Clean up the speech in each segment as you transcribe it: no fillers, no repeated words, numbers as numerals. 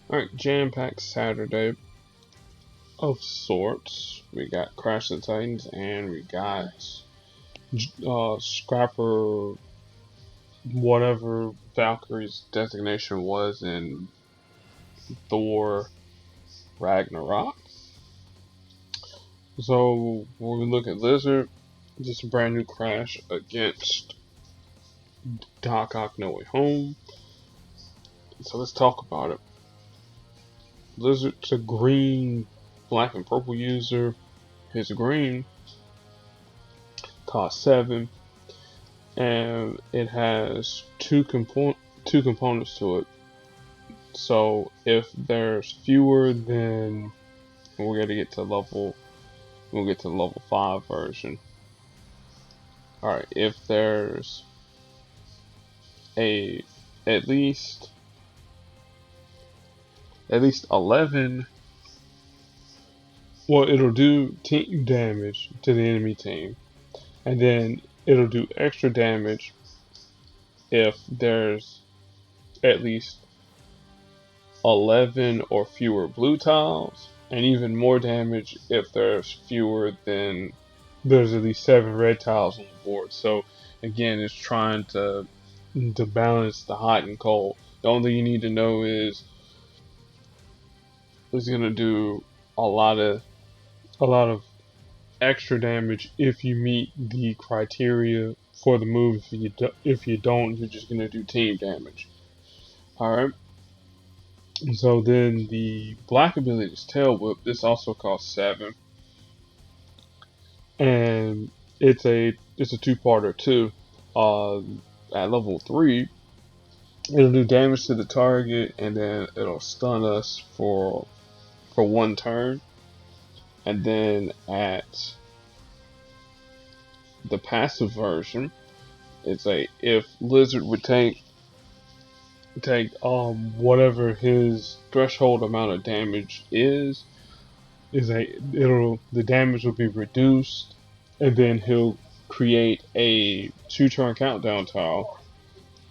Alright, jam-packed Saturday of sorts. We got Crash the Titans and we got Scrapper, whatever Valkyrie's designation was in Thor Ragnarok. So when we look at Lizard, just a brand new Crash against Doc Ock No Way Home. So let's talk about it. Lizard's a green, black, and purple user. His green costs 7, and it has two components to it. So if there's fewer than, we're gonna get to level, we'll get to the level 5 version. All right, if there's at least 11, well, it'll do team damage to the enemy team, and then it'll do extra damage if there's at least 11 or fewer blue tiles, and even more damage if there's at least 7 red tiles on the board. So again, it's trying to balance the hot and cold. The only thing you need to know is it's gonna do a lot of extra damage if you meet the criteria for the move. If you don't, you're just gonna do team damage. All right. So then the black ability is Tail Whip. This also costs 7, and it's a two-parter too. At level 3, it'll do damage to the target, and then it'll stun us for 1 turn. And then at the passive version, it's if Lizard would take whatever his threshold amount of damage is the damage will be reduced, and then he'll create a 2-turn countdown tile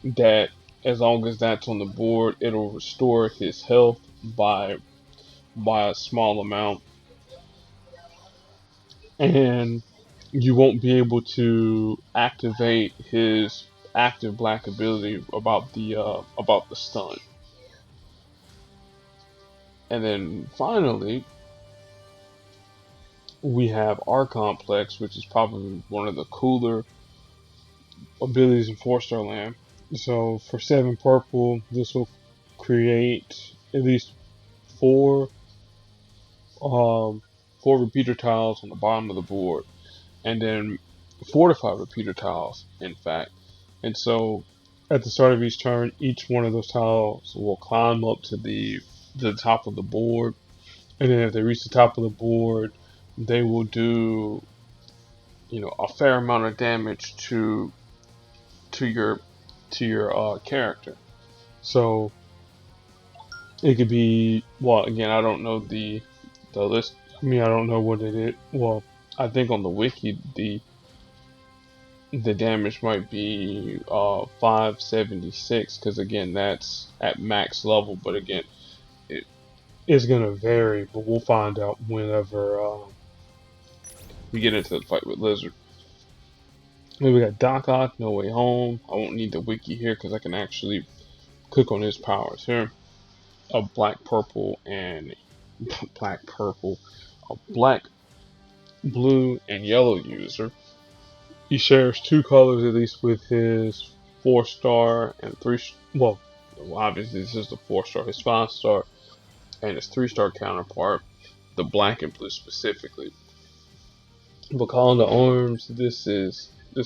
that, as long as that's on the board, it'll restore his health by a small amount, and you won't be able to activate his active black ability about the stun. And then finally, we have our complex, which is probably one of the cooler abilities in 4-star land. So for 7 purple, this will create at least 4 repeater tiles on the bottom of the board, and then 4 to 5 repeater tiles, in fact. And so at the start of each turn, each one of those tiles will climb up to the top of the board, and then if they reach the top of the board, they will do a fair amount of damage to your character. So it could be, well, again, I don't know the list. I mean, I don't know what it is. Well, I think on the wiki the damage might be 576, because again, that's at max level. But again, it is gonna vary. But we'll find out whenever we get into the fight with Lizard. Then we got Doc Ock, No Way Home. I won't need the wiki here because I can actually click on his powers here. A black, purple, and a black, blue, and yellow user. He shares 2 colors at least with his 4-star and 3. Well, obviously this is the 4-star. His 5-star and his 3-star counterpart, the black and blue specifically. But calling the arms, this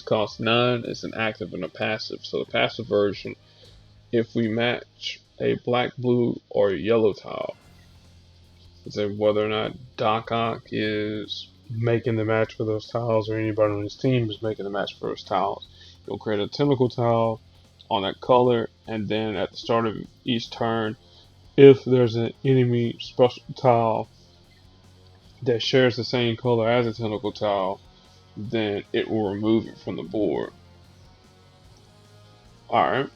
costs 9. It's an active and a passive. So the passive version, if we match a black, blue, or yellow tile, so whether or not Doc Ock is making the match for those tiles, or anybody on his team is making the match for those tiles, you'll create a tentacle tile on that color, and then at the start of each turn, if there's an enemy special tile that shares the same color as a tentacle tile, then it will remove it from the board. Alright.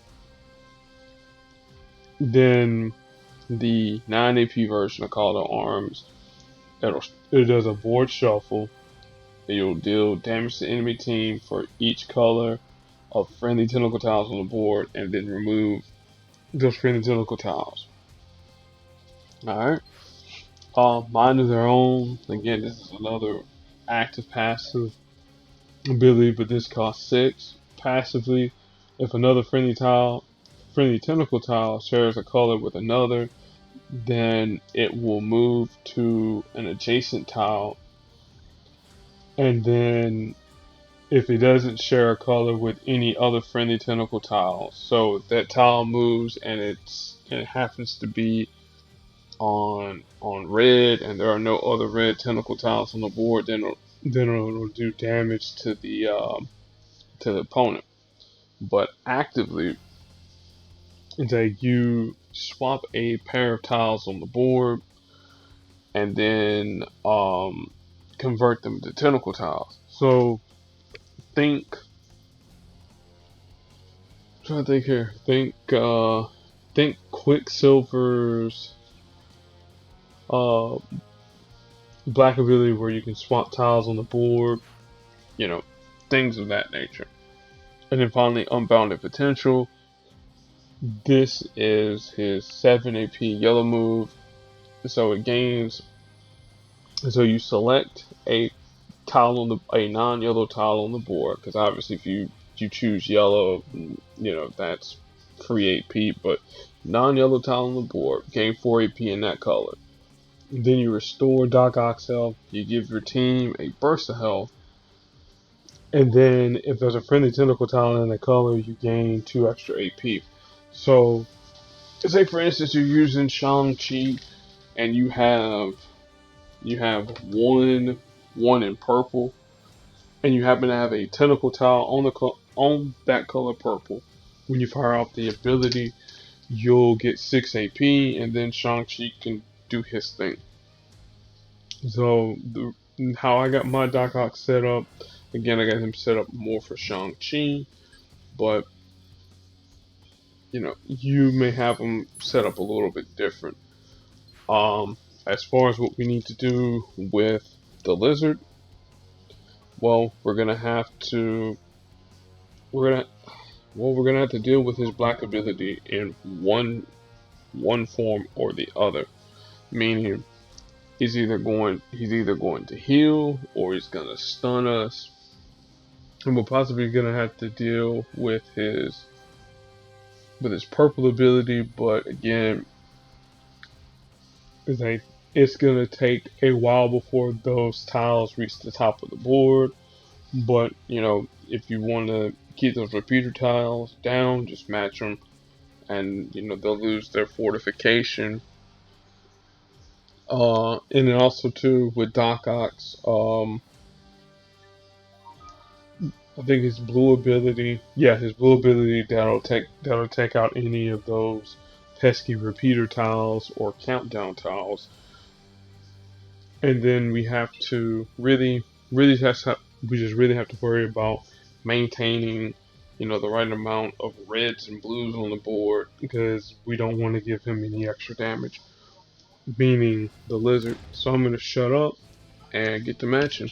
Then The 9 AP version of Call to Arms, it does a board shuffle. You'll deal damage to enemy team for each color of friendly tentacle tiles on the board, and then remove those friendly tentacle tiles. Alright. Mind of their own. Again, this is another active passive ability, but this costs 6. Passively, if another friendly tentacle tile shares a color with another, then it will move to an adjacent tile, and then if it doesn't share a color with any other friendly tentacle tile, so if that tile moves and it happens to be on red and there are no other red tentacle tiles on the board, then it'll do damage to the opponent. But actively, it's like you swap a pair of tiles on the board and then convert them to tentacle tiles. So think, I'm trying to think here. Think Quicksilver's uh, black ability where you can swap tiles on the board, you know, things of that nature. And then finally, Unbounded Potential. This is his 7 AP yellow move. So it gains. So you select a non-yellow tile on the board, because obviously if you choose yellow, that's free AP. But non-yellow tile on the board, gain 4 AP in that color. Then you restore Doc Ock's health. You give your team a burst of health. And then if there's a friendly tentacle tile in the color, you gain 2 extra AP. So, say for instance you're using Shang-Chi and you have one in purple, and you happen to have a tentacle tile on that color purple. When you fire off the ability, you'll get 6 AP, and then Shang-Chi can do his thing. So how I got my Doc Ock set up, again, I got him set up more for Shang-Chi, but you may have him set up a little bit different. As far as what we need to do with the lizard, well, we're gonna have to deal with his black ability in one form or the other. Meaning, he's either going to heal, or he's gonna stun us, and we're possibly gonna have to deal with his purple ability. But again, it's gonna take a while before those tiles reach the top of the board. But if you want to keep those repeater tiles down, just match them, and they'll lose their fortification. And then also too with Doc Ock's, I think his blue ability, that'll take out any of those pesky repeater tiles or countdown tiles. And then we have to really we just really have to worry about maintaining the right amount of reds and blues on the board, because we don't want to give him any extra damage, meaning the lizard. So I'm going to shut up and get to matching.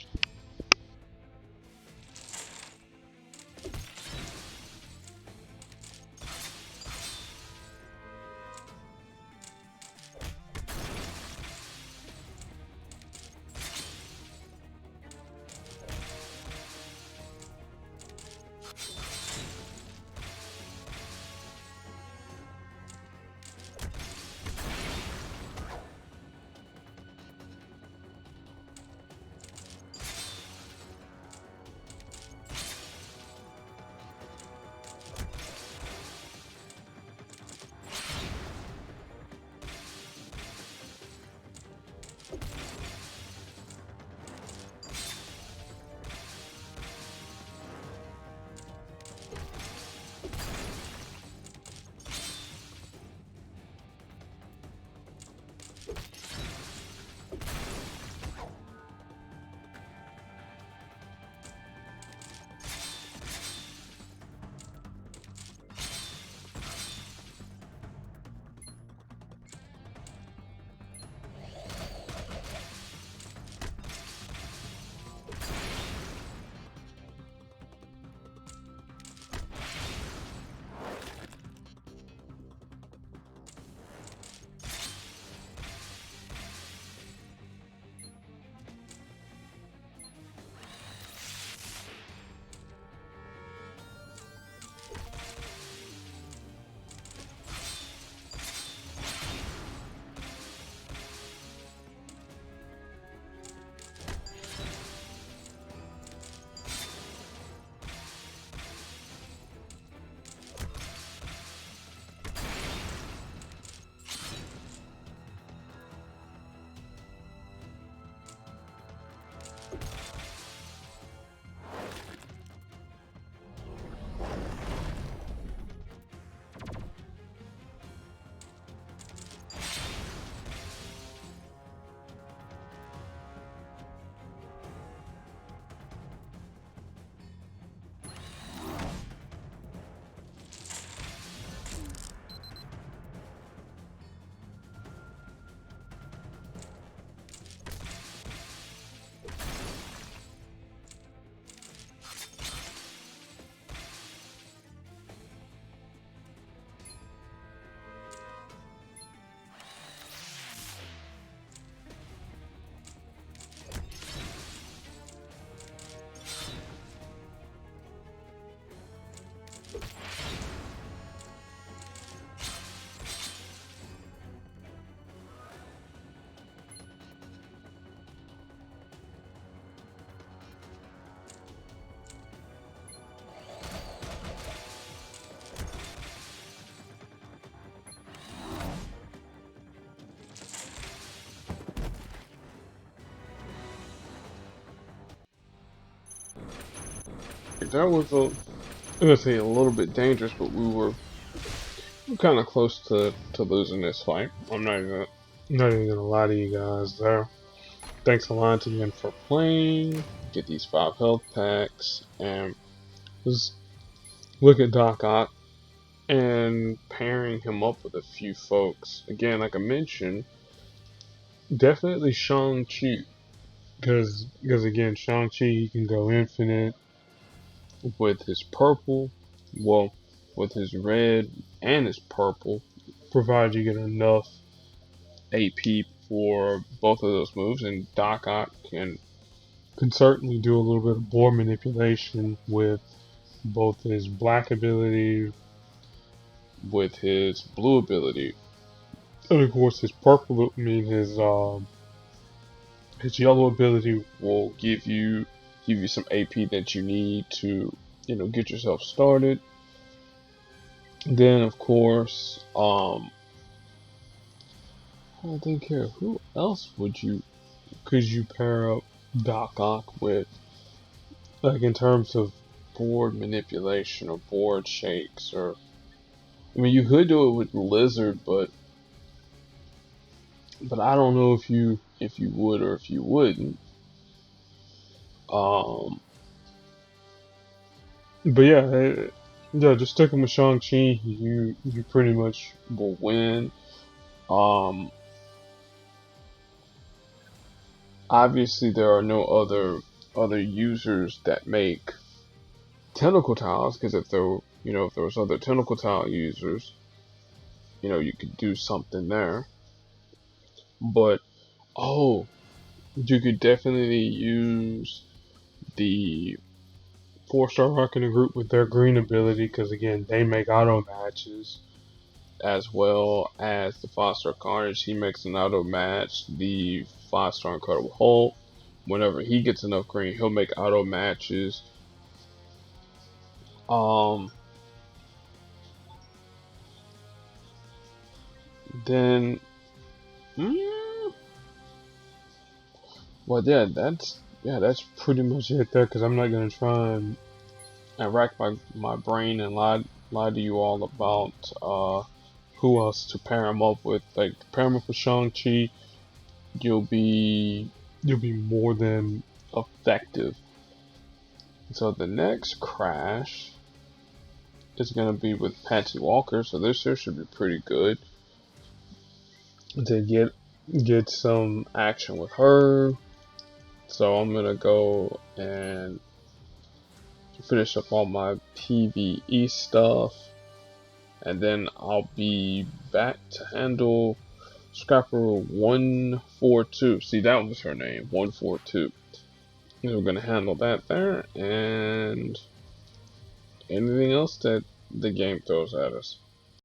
That was I'm gonna say a little bit dangerous, but we were kind of close to losing this fight. I'm not even gonna lie to you guys there. Thanks a lot again for playing. Get these 5 health packs and just look at Doc Ock and pairing him up with a few folks. Again, like I mentioned, definitely Shang-Chi. Because again, Shang-Chi, he can go infinite with his purple. Well, with his red and his purple. Provided you get enough AP for both of those moves. And Doc Ock can certainly do a little bit of board manipulation with both his black ability, with his blue ability. And of course, his purple, I mean his yellow ability will give you some AP that you need to get yourself started. Then of course, I think here, who else could you pair up Doc Ock with, like in terms of board manipulation or board shakes, or I mean you could do it with Lizard, but I don't know if you would or if you wouldn't. Um, but yeah, just sticking with Shang-Chi, you pretty much will win. Um, Obviously there are no other users that make tentacle tiles, because if there was other tentacle tile users, you could do something there. But oh, you could definitely use the 4-star rock in the group with their green ability, because again they make auto matches, as well as the 5-star Carnage. He makes an auto match. The 5-star Incredible Hulk, whenever he gets enough green, he'll make auto matches. Um, then, well, that's pretty much it there. Because I'm not gonna try and rack my brain and lie to you all about who else to pair him up with. Like pair him up with Shang-Chi, you'll be more than effective. So the next crash is gonna be with Patsy Walker. So this here should be pretty good to get some action with her. So I'm gonna go and finish up all my PvE stuff, and then I'll be back to handle Scrapper 142. See, that was her name, 142. And we're gonna handle that there, and anything else that the game throws at us.